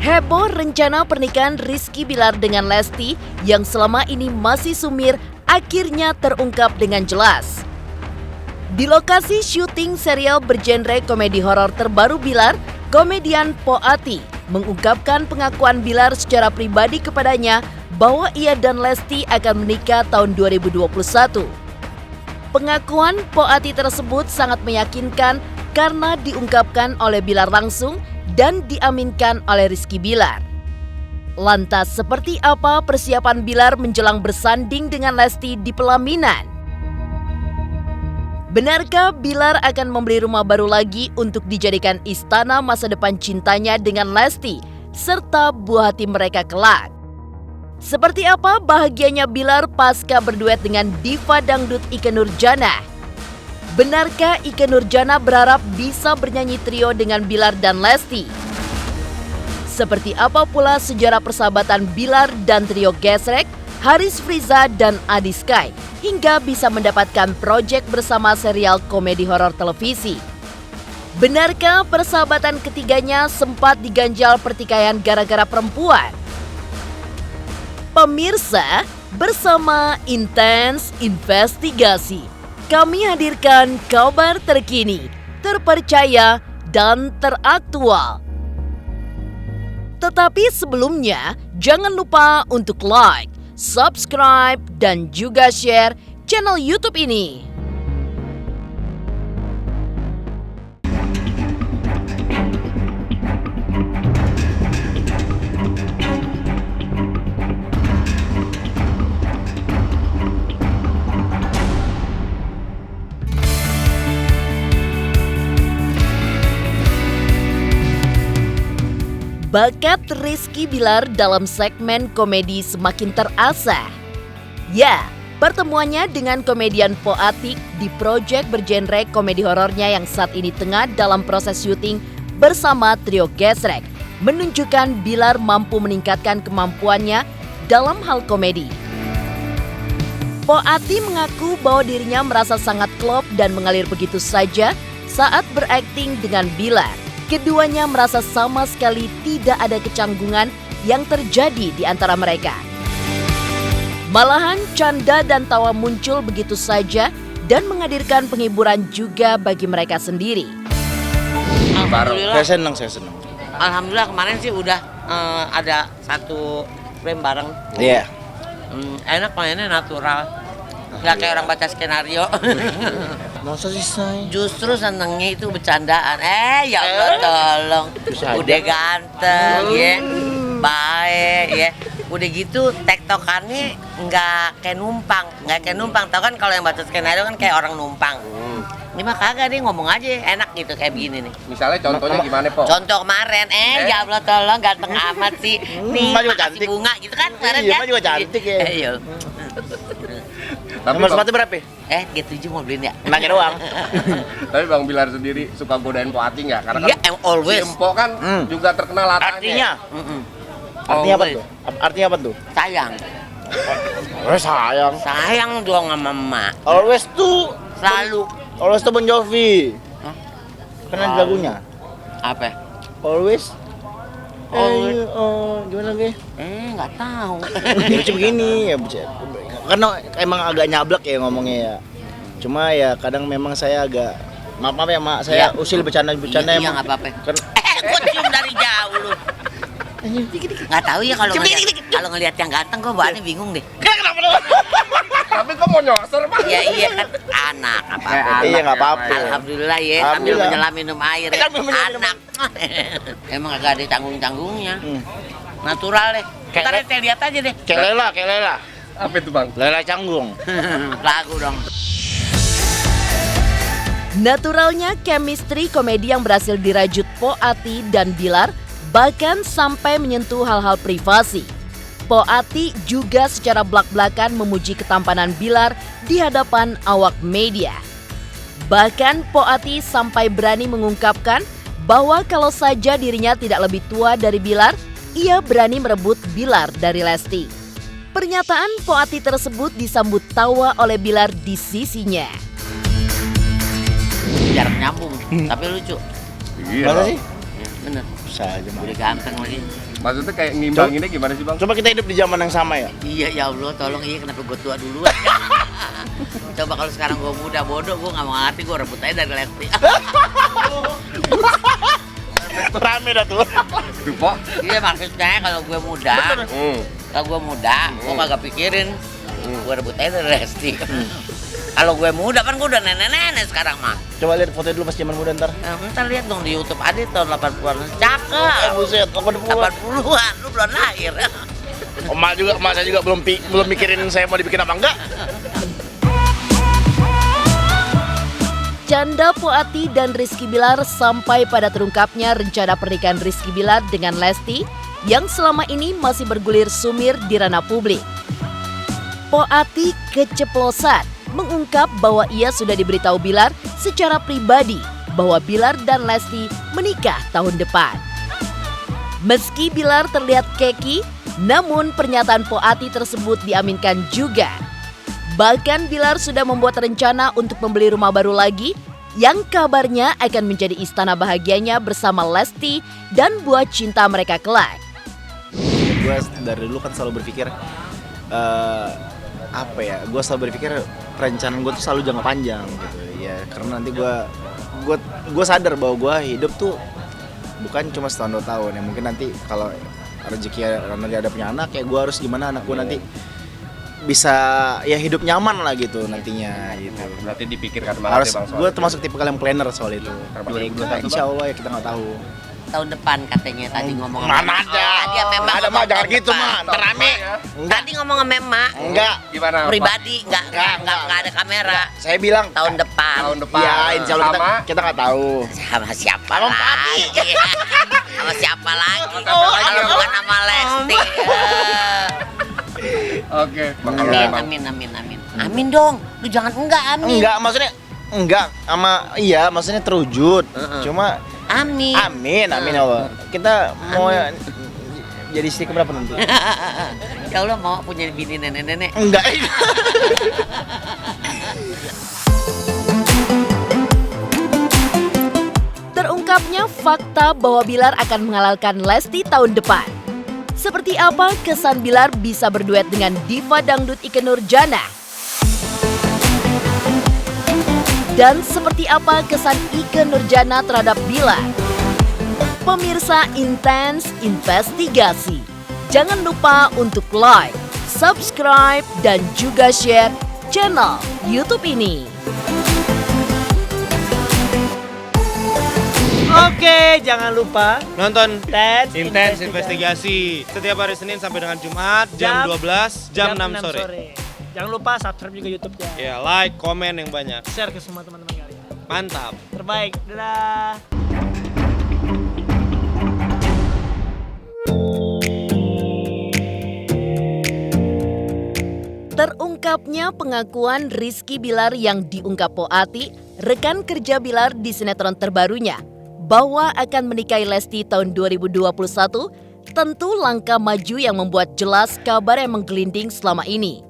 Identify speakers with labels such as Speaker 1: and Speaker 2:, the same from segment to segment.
Speaker 1: Heboh rencana pernikahan Rizky Bilar dengan Lesti yang selama ini masih sumir akhirnya terungkap dengan jelas. Di lokasi syuting serial bergenre komedi horor terbaru Bilar, komedian Po Ati mengungkapkan pengakuan Bilar secara pribadi kepadanya bahwa ia dan Lesti akan menikah tahun 2021. Pengakuan Po Ati tersebut sangat meyakinkan karena diungkapkan oleh Bilar langsung dan diaminkan oleh Rizky Bilar. Lantas seperti apa persiapan Bilar menjelang bersanding dengan Lesti di pelaminan? Benarkah Bilar akan membeli rumah baru lagi untuk dijadikan istana masa depan cintanya dengan Lesti serta buah hati mereka kelak? Seperti apa bahagianya Bilar pasca berduet dengan diva dangdut Ikke Nurjanah? Benarkah Ikke Nurjanah berharap bisa bernyanyi trio dengan Bilar dan Lesti? Seperti apa pula sejarah persahabatan Bilar dan trio Gesrek, Haris Friza dan Adi Sky hingga bisa mendapatkan proyek bersama serial komedi horor televisi? Benarkah persahabatan ketiganya sempat diganjal pertikaian gara-gara perempuan? Pemirsa, bersama Intens Investigasi, kami hadirkan kabar terkini, terpercaya, dan teraktual. Tetapi sebelumnya, jangan lupa untuk like, subscribe, dan juga share channel YouTube ini. Bakat Rizky Bilar dalam segmen komedi semakin terasa. Ya, pertemuannya dengan komedian Po Ati di proyek bergenre komedi horornya yang saat ini tengah dalam proses syuting bersama trio Gesrek menunjukkan Bilar mampu meningkatkan kemampuannya dalam hal komedi. Po Ati mengaku bahwa dirinya merasa sangat klop dan mengalir begitu saja saat berakting dengan Bilar. Keduanya merasa sama sekali tidak ada kecanggungan yang terjadi di antara mereka. Malahan canda dan tawa muncul begitu saja dan menghadirkan penghiburan juga bagi mereka sendiri.
Speaker 2: Alhamdulillah.
Speaker 3: Saya senang.
Speaker 2: Alhamdulillah kemarin sih udah ada satu frame bareng.
Speaker 3: Iya.
Speaker 2: Enak mainnya natural. Nggak kayak orang baca skenario.
Speaker 3: Masa sih say?
Speaker 2: Justru senengnya itu bercandaan. Ya Allah tolong. Udah ganteng ya. Baik ya. Udah gitu tektokannya nggak kayak numpang. Tahu kan kalau yang baca skenario kan kayak orang numpang. Ini mah kagak, dia ngomong aja enak gitu kayak begini nih.
Speaker 4: Misalnya contohnya gimana, Po?
Speaker 2: Contoh kemarin, ya Allah tolong ganteng amat sih. Nih,
Speaker 3: Mbak juga
Speaker 2: makasih
Speaker 3: cantik.
Speaker 2: bunga gitu kan kemarin
Speaker 3: Iya,
Speaker 2: kan?
Speaker 3: Mbak juga cantik ya.
Speaker 2: Iya.
Speaker 4: Tapi
Speaker 3: Nomor
Speaker 4: Bang,
Speaker 3: sepatu berapa?
Speaker 2: G7 mau beliin ya?
Speaker 3: Nanya doang.
Speaker 4: tapi Bang Bilar sendiri suka godain Po Ati nggak? Karena
Speaker 2: Iya,
Speaker 4: kan
Speaker 2: always.
Speaker 4: si Empo kan juga terkenal latahnya.
Speaker 3: Artinya?
Speaker 2: Mm-mm.
Speaker 3: Artinya apa
Speaker 2: Always.
Speaker 3: tuh? Artinya apa tuh?
Speaker 2: Sayang.
Speaker 3: Sayang.
Speaker 2: Sayang dong sama emak.
Speaker 3: Always tuh.
Speaker 2: Selalu.
Speaker 3: Always tuh Bon Jovi.
Speaker 2: Hah?
Speaker 3: Kan ada lagunya.
Speaker 2: Apa?
Speaker 3: Always.
Speaker 2: Always.
Speaker 3: Gimana gue?
Speaker 2: Nggak tahu.
Speaker 3: Ya lucu begini ya. Karena emang agak nyablak ya ngomongnya ya. Cuma ya kadang memang saya agak maaf ya mak, saya
Speaker 2: Iya.
Speaker 3: usil bercanda
Speaker 2: Iya,
Speaker 3: emang.
Speaker 2: nggak apa-apa.
Speaker 3: Kan
Speaker 2: Gua cium dari jauh lu. Nggak tahu ya kalau ngelihat yang ganteng gua bawaannya bingung deh.
Speaker 4: Tapi kok mau nyosor, Pak?
Speaker 2: Iya kan anak apa-apa.
Speaker 3: iya nggak apa-apa.
Speaker 2: Alhamdulillah ya, sambil
Speaker 3: Alhamdulillah.
Speaker 2: menyelam minum air ya. Anak. Emang agak ada tanggung-tanggungnya. Natural deh. Ntar saya lihat aja deh.
Speaker 3: Kayak Lela.
Speaker 4: Apa itu, Bang?
Speaker 3: Lela Canggung.
Speaker 2: Lagu dong.
Speaker 1: Naturalnya chemistry komedi yang berhasil dirajut Po Ati dan Bilar bahkan sampai menyentuh hal-hal privasi. Po Ati juga secara blak-blakan memuji ketampanan Bilar di hadapan awak media. Bahkan Po Ati sampai berani mengungkapkan bahwa kalau saja dirinya tidak lebih tua dari Bilar, ia berani merebut Bilar dari Lesti. Pernyataan Po Ati tersebut disambut tawa oleh Bilar di sisinya.
Speaker 2: Jarang nyambung, tapi lucu.
Speaker 4: Iya.
Speaker 3: Masa sih?
Speaker 2: Ya, bener.
Speaker 3: susah aja mah.
Speaker 2: Udah ganteng lagi.
Speaker 4: Maksudnya kayak ngimbanginnya gimana sih bang?
Speaker 3: Coba kita hidup di zaman yang sama ya.
Speaker 2: Iya ya Allah, tolong iya kenapa gue tua duluan. Coba kalau sekarang gue muda bodoh, gue nggak mau ngerti, gue rebut aja dari Lesti.
Speaker 3: Rame dah tuh.
Speaker 4: Tuh Pak.
Speaker 2: Iya maksudnya kalau gue muda, gue kagak pikirin, gue rebut aja dari Lesti. Kalau gue muda kan gue udah nenek-nenek sekarang mah.
Speaker 3: Coba lihat foto dulu pas zaman muda ntar.
Speaker 2: Ntar lihat dong di YouTube ada tahun 80-an. Cakep.
Speaker 3: Buset,
Speaker 2: 80-an, lu belum lahir.
Speaker 3: Emak saya juga belum mikirin saya mau dibikin apa enggak.
Speaker 1: Canda Poati dan Rizky Bilar sampai pada terungkapnya rencana pernikahan Rizky Bilar dengan Lesti yang selama ini masih bergulir sumir di ranah publik. Poati keceplosan mengungkap bahwa ia sudah diberitahu Bilar secara pribadi bahwa Bilar dan Lesti menikah tahun depan. Meski Bilar terlihat keki, namun pernyataan Poati tersebut diaminkan juga. Bahkan Bilar sudah membuat rencana untuk membeli rumah baru lagi yang kabarnya akan menjadi istana bahagianya bersama Lesti dan buah cinta mereka kelak.
Speaker 3: Gue dari dulu kan selalu berpikir gue selalu berpikir perencanaan gue tuh selalu jangka panjang gitu ya, karena nanti gue sadar bahwa gue hidup tuh bukan cuma setahun 2 tahun ya, mungkin nanti kalau rezeki nanti ada punya anak ya gue harus gimana anak gue nanti bisa ya hidup nyaman lah gitu nantinya gitu.
Speaker 4: Berarti dipikirkan
Speaker 3: Harus
Speaker 4: banget ya bang.
Speaker 3: gue termasuk tipe kalian planner soal itu.
Speaker 4: Ya,
Speaker 3: Insya Allah ya kita nggak tahu.
Speaker 2: Tahun depan katanya tadi ngomong
Speaker 3: Mana ada?
Speaker 2: Dia memang
Speaker 3: Ada mah jangan gitu mah, ntar rame.
Speaker 2: Tadi ngomong sama Mema.
Speaker 3: Enggak.
Speaker 4: Gimana? Pak?
Speaker 2: Pribadi enggak ada kamera.
Speaker 3: Saya bilang
Speaker 2: Tahun depan.
Speaker 4: Tahun depan.
Speaker 3: ya insya Allah
Speaker 4: Sama?
Speaker 3: kita nggak tahu.
Speaker 2: Sama siapa
Speaker 3: Sama
Speaker 2: lagi? Sama siapa lagi? Bukan sama Lesti.
Speaker 4: Oke.
Speaker 2: Amin dong. Lu jangan enggak amin.
Speaker 3: Enggak, maksudnya enggak sama iya, maksudnya terwujud. Cuma
Speaker 2: Amin.
Speaker 3: amin ya Allah. Kita mau jadi istri keberapa nanti?
Speaker 2: Ya Allah mau punya bini nenek-nenek.
Speaker 3: Enggak.
Speaker 1: Terungkapnya fakta bahwa Bilar akan menghalalkan Lesti tahun depan. Seperti apa kesan Bilar bisa berduet dengan diva dangdut Ikke Nurjanah? Dan seperti apa kesan Ikke Nurjanah terhadap Bilar? Pemirsa Intens Investigasi, jangan lupa untuk like, subscribe, dan juga share channel YouTube ini.
Speaker 5: Oke, jangan lupa
Speaker 6: Nonton
Speaker 5: Intens
Speaker 6: Investigasi setiap hari Senin sampai dengan Jumat jam 12 jam 6 sore.
Speaker 5: Jangan lupa subscribe juga YouTube-nya.
Speaker 6: Ya, like, komen yang banyak.
Speaker 5: Share ke semua teman-teman kalian.
Speaker 6: Mantap.
Speaker 5: Terbaik. Dadah.
Speaker 1: Terungkapnya pengakuan Rizky Bilar yang diungkap Poati, rekan kerja Bilar di sinetron terbarunya, bahwa akan menikahi Lesti tahun 2021, tentu langkah maju yang membuat jelas kabar yang menggelinding selama ini.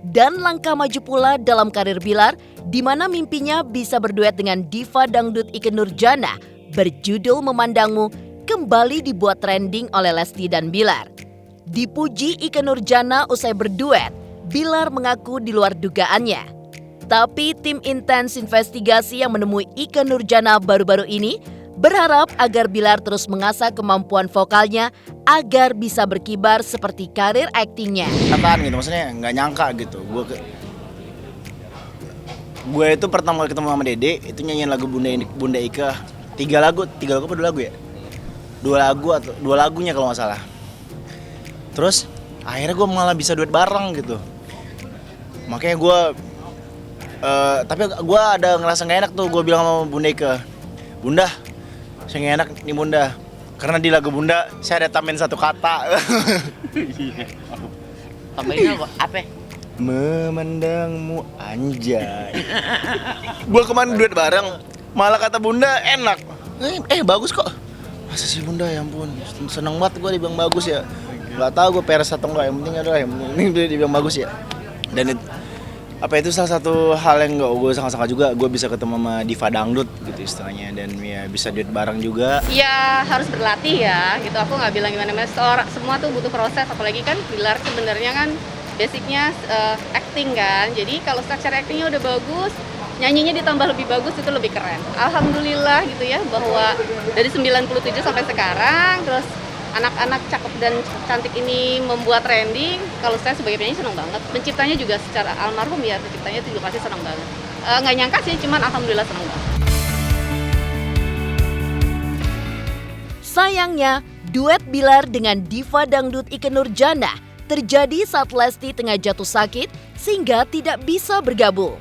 Speaker 1: Dan langkah maju pula dalam karir Bilar, di mana mimpinya bisa berduet dengan diva dangdut Ikke Nurjanah berjudul Memandangmu kembali dibuat trending oleh Lesti dan Bilar. Dipuji Ikke Nurjanah usai berduet, Bilar mengaku di luar dugaannya. Tapi tim Intens Investigasi yang menemui Ikke Nurjanah baru-baru ini berharap agar Bilar terus mengasah kemampuan vokalnya agar bisa berkibar seperti karir aktingnya.
Speaker 3: Kataan gitu, maksudnya nggak nyangka gitu. Gue itu pertama kali ketemu sama Dede itu nyanyiin lagu Bunda Ika 3 lagu apa 2 lagu ya? 2 lagunya kalau nggak salah. Terus akhirnya gue malah bisa duet bareng gitu. Makanya tapi gue ada ngerasa nggak enak tuh. Gue bilang sama Bunda Ika, Bunda, saya nggak enak nih Bunda, karena di lagu Bunda saya ada tambahin 1 kata.
Speaker 2: Tambahin apa?
Speaker 3: Memandangmu anjay. Gua kemarin duet bareng, malah kata Bunda enak. Bagus kok. Masa sih Bunda, ya ampun. Seneng banget gua dibilang bagus ya. Gak tahu gua peres atau enggak, yang penting adalah yang penting dibilang bagus ya. Dan apa itu salah satu hal yang nggak gue sangka-sangka juga, gue bisa ketemu sama diva dangdut gitu istilahnya, dan ya bisa duet bareng juga.
Speaker 7: Ya harus berlatih ya gitu, aku nggak bilang gimana, semua tuh butuh proses, apalagi kan Bilar sebenarnya kan basicnya acting kan, jadi kalau secara actingnya udah bagus, nyanyinya ditambah lebih bagus itu lebih keren. Alhamdulillah gitu ya, bahwa dari 97 sampai sekarang, terus anak-anak cakep dan cantik ini membuat trending. Kalau saya sebagai penyanyi senang banget. Penciptanya juga secara almarhum ya, penciptanya itu juga pasti senang banget. Nggak nyangka sih, cuman alhamdulillah senang banget.
Speaker 1: Sayangnya, duet Bilar dengan diva dangdut Ikke Nurjanah terjadi saat Lesti tengah jatuh sakit sehingga tidak bisa bergabung.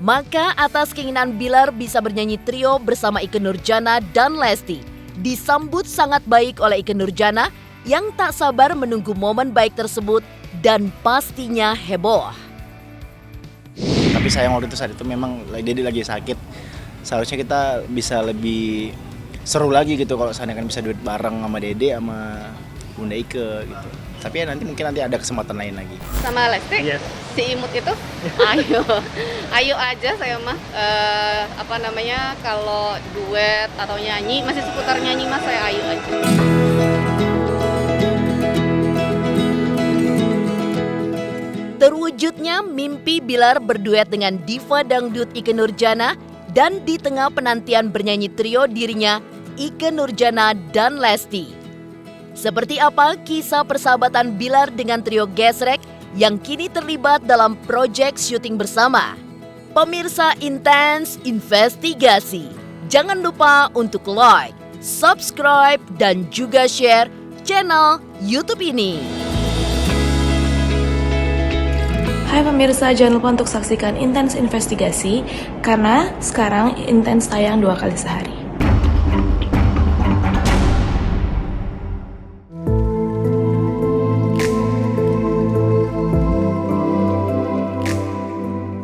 Speaker 1: Maka atas keinginan Bilar bisa bernyanyi trio bersama Ikke Nurjanah dan Lesti, disambut sangat baik oleh Ikke Nurjanah yang tak sabar menunggu momen baik tersebut dan pastinya heboh.
Speaker 3: Tapi sayang waktu itu saat itu memang Dede lagi sakit. Seharusnya kita bisa lebih seru lagi gitu kalau seandainya bisa duet bareng sama Dede sama Bunda Ikke gitu. Tapi ya mungkin nanti ada kesempatan lain lagi.
Speaker 7: Sama Lesti, si imut itu, ayo aja saya mah. Kalau duet atau nyanyi, masih seputar nyanyi mas, saya ayo aja.
Speaker 1: Terwujudnya mimpi Bilar berduet dengan diva dangdut Ikke Nurjanah, dan di tengah penantian bernyanyi trio dirinya, Ikke Nurjanah dan Lesti. Seperti apa kisah persahabatan Bilar dengan trio Gesrek yang kini terlibat dalam proyek syuting bersama? Pemirsa Intens Investigasi, jangan lupa untuk like, subscribe, dan juga share channel YouTube ini.
Speaker 8: Hai pemirsa, jangan lupa untuk saksikan Intens Investigasi karena sekarang Intens tayang 2 kali sehari.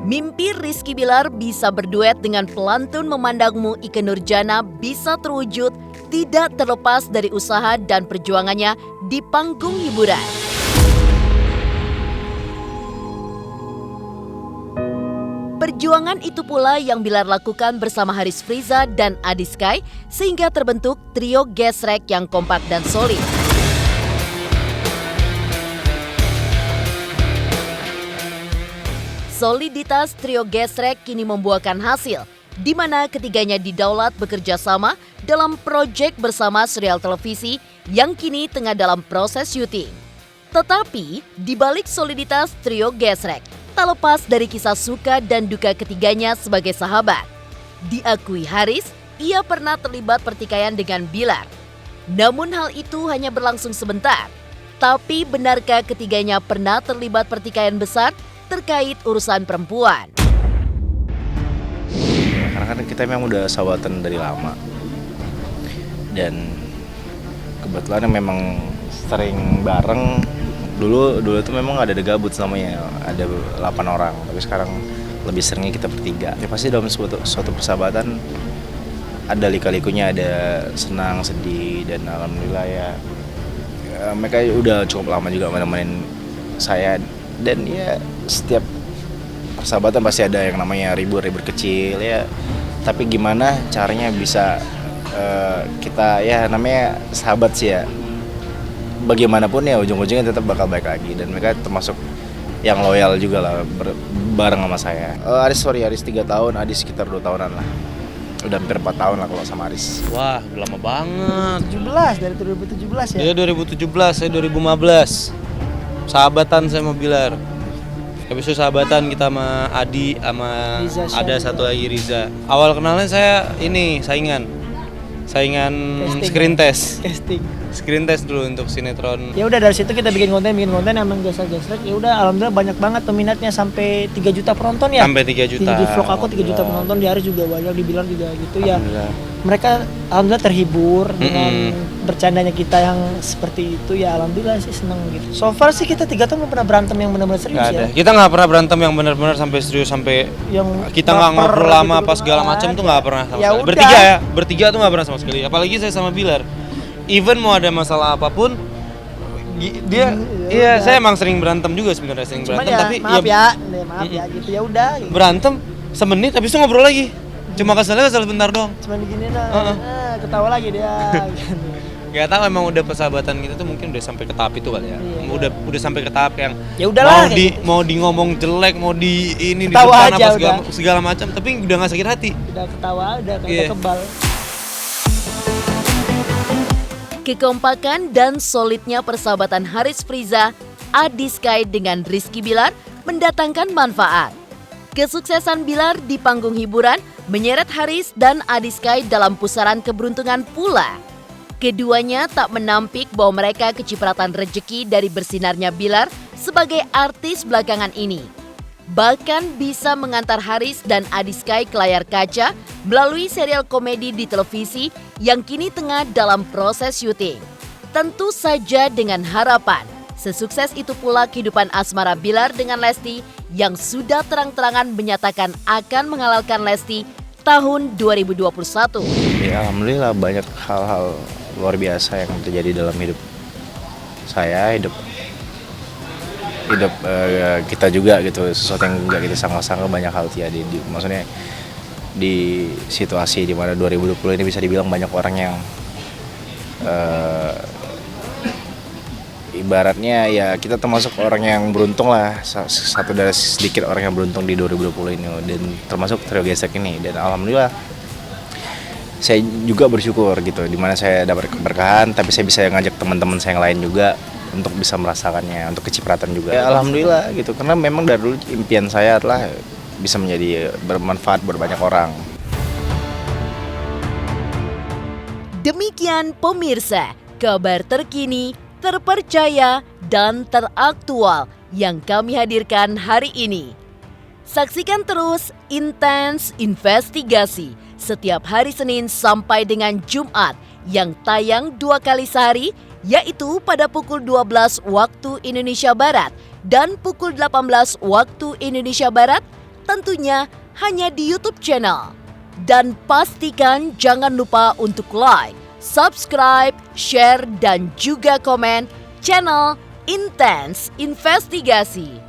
Speaker 1: Mimpi Rizky Bilar bisa berduet dengan pelantun Memandangmu Ikke Nurjanah bisa terwujud tidak terlepas dari usaha dan perjuangannya di panggung hiburan. Perjuangan itu pula yang Bilar lakukan bersama Haris Friza dan Adi Sky sehingga terbentuk trio Gesrek yang kompak dan solid. Soliditas trio Gesrek kini membuahkan hasil, di mana ketiganya didaulat bekerja sama dalam proyek bersama serial televisi yang kini tengah dalam proses syuting. Tetapi, di balik soliditas trio Gesrek, tak lepas dari kisah suka dan duka ketiganya sebagai sahabat. Diakui Haris, ia pernah terlibat pertikaian dengan Bilar. Namun hal itu hanya berlangsung sebentar. Tapi benarkah ketiganya pernah terlibat pertikaian besar terkait urusan perempuan?
Speaker 3: Karena kan kita memang udah sahabatan dari lama, dan kebetulan memang sering bareng. Dulu tuh memang ada gabut namanya, ada 8 orang, tapi sekarang lebih seringnya kita bertiga. Ya pasti dalam suatu persahabatan ada lika-likunya, ada senang, sedih, dan alhamdulillah ya mereka udah cukup lama juga menemenin saya. Dan ya setiap persahabatan pasti ada yang namanya ribut kecil ya. Tapi gimana caranya bisa kita ya namanya sahabat sih ya. Bagaimanapun ya ujung-ujungnya tetap bakal baik lagi. Dan mereka termasuk yang loyal juga lah bareng sama saya. Aris 3 tahun, Adi sekitar 2 tahunan lah. Udah hampir 4 tahun lah kalau sama Aris.
Speaker 6: Wah, lama banget.
Speaker 5: 17 dari 2017 ya.
Speaker 6: Dia 2017, saya 2015. Sahabatan saya sama Bilar. Habis itu sahabatan kita sama Adi, sama
Speaker 5: Riza,
Speaker 6: ada
Speaker 5: Syah.
Speaker 6: satu lagi Riza. Awal kenalnya saya ini saingan
Speaker 5: Casting.
Speaker 6: screen test dulu untuk sinetron.
Speaker 5: Ya udah dari situ kita bikin konten emang Gesrek. Ya udah alhamdulillah banyak banget peminatnya sampai 3 juta penonton ya.
Speaker 6: Sampai 3 juta.
Speaker 5: Di vlog aku 3 juta penonton, di Haris juga banyak, dibilang juga gitu ya.
Speaker 6: Alhamdulillah.
Speaker 5: Mereka alhamdulillah terhibur dengan bercandanya kita yang seperti itu ya, alhamdulillah sih seneng gitu. So far sih kita 3 tahun belum pernah berantem yang benar-benar serius
Speaker 6: Nggak ada.
Speaker 5: ya.
Speaker 6: Kita nggak pernah berantem yang benar-benar sampai serius, sampai
Speaker 5: Yang
Speaker 6: kita nggak
Speaker 5: baper
Speaker 6: ngobrol lama
Speaker 5: gitu,
Speaker 6: apa segala
Speaker 5: nggak
Speaker 6: macam tuh
Speaker 5: ada.
Speaker 6: nggak pernah sama
Speaker 5: Ya
Speaker 6: sekali.
Speaker 5: udah.
Speaker 6: Bertiga tuh nggak pernah sama sekali. Apalagi saya sama Bilar. Even mau ada masalah apapun, Iya, saya emang sering berantem juga sebenarnya,
Speaker 5: Cuman
Speaker 6: berantem
Speaker 5: ya,
Speaker 6: tapi
Speaker 5: maaf ya gitu ya udah gitu.
Speaker 6: berantem semenit habis itu ngobrol lagi. Cuma kesel bentar doang.
Speaker 5: Cuman digini ketawa lagi dia gitu.
Speaker 6: Gak tahu emang udah persahabatan kita tuh mungkin udah sampai ke tahap itu kali ya.
Speaker 5: Iya.
Speaker 6: Udah sampai ke tahap yang
Speaker 5: Ya udahlah,
Speaker 6: mau di ngomong jelek, mau di ini di
Speaker 5: Ketawa
Speaker 6: depan
Speaker 5: aja
Speaker 6: apa segala macam, tapi udah nggak sakit hati.
Speaker 5: Udah ketawa, udah
Speaker 6: Iya.
Speaker 5: kebal.
Speaker 1: Kekompakan dan solidnya persahabatan Haris Friza, Adi Sky dengan Rizky Bilar mendatangkan manfaat. Kesuksesan Bilar di panggung hiburan menyeret Haris dan Adi Sky dalam pusaran keberuntungan pula. Keduanya tak menampik bahwa mereka kecipratan rejeki dari bersinarnya Bilar sebagai artis belakangan ini. Bahkan bisa mengantar Haris dan Adi Sky ke layar kaca melalui serial komedi di televisi yang kini tengah dalam proses syuting. Tentu saja dengan harapan sesukses itu pula kehidupan asmara Bilar dengan Lesti yang sudah terang-terangan menyatakan akan menghalalkan Lesti tahun 2021.
Speaker 3: Ya alhamdulillah banyak hal-hal luar biasa yang terjadi dalam hidup saya, hidup kita juga gitu, sesuatu yang nggak kita sangka-sangka, banyak hal terjadi maksudnya di situasi di mana 2020 ini bisa dibilang banyak orang yang ibaratnya ya kita termasuk orang yang beruntung lah, satu dari sedikit orang yang beruntung di 2020 ini, dan termasuk Trio Gesek ini. Dan alhamdulillah saya juga bersyukur gitu, dimana saya dapat keberkahan, tapi saya bisa ngajak teman-teman saya yang lain juga untuk bisa merasakannya, untuk kecipratan juga. Ya alhamdulillah gitu, karena memang dari dulu impian saya adalah bisa menjadi bermanfaat buat banyak orang.
Speaker 1: Demikian pemirsa, kabar terkini, terpercaya, dan teraktual yang kami hadirkan hari ini. Saksikan terus Intens Investigasi setiap hari Senin sampai dengan Jumat yang tayang 2 kali sehari, yaitu pada pukul 12 waktu Indonesia Barat dan pukul 18 waktu Indonesia Barat, tentunya hanya di YouTube channel. Dan pastikan jangan lupa untuk like, subscribe, share, dan juga komen channel Intens Investigasi.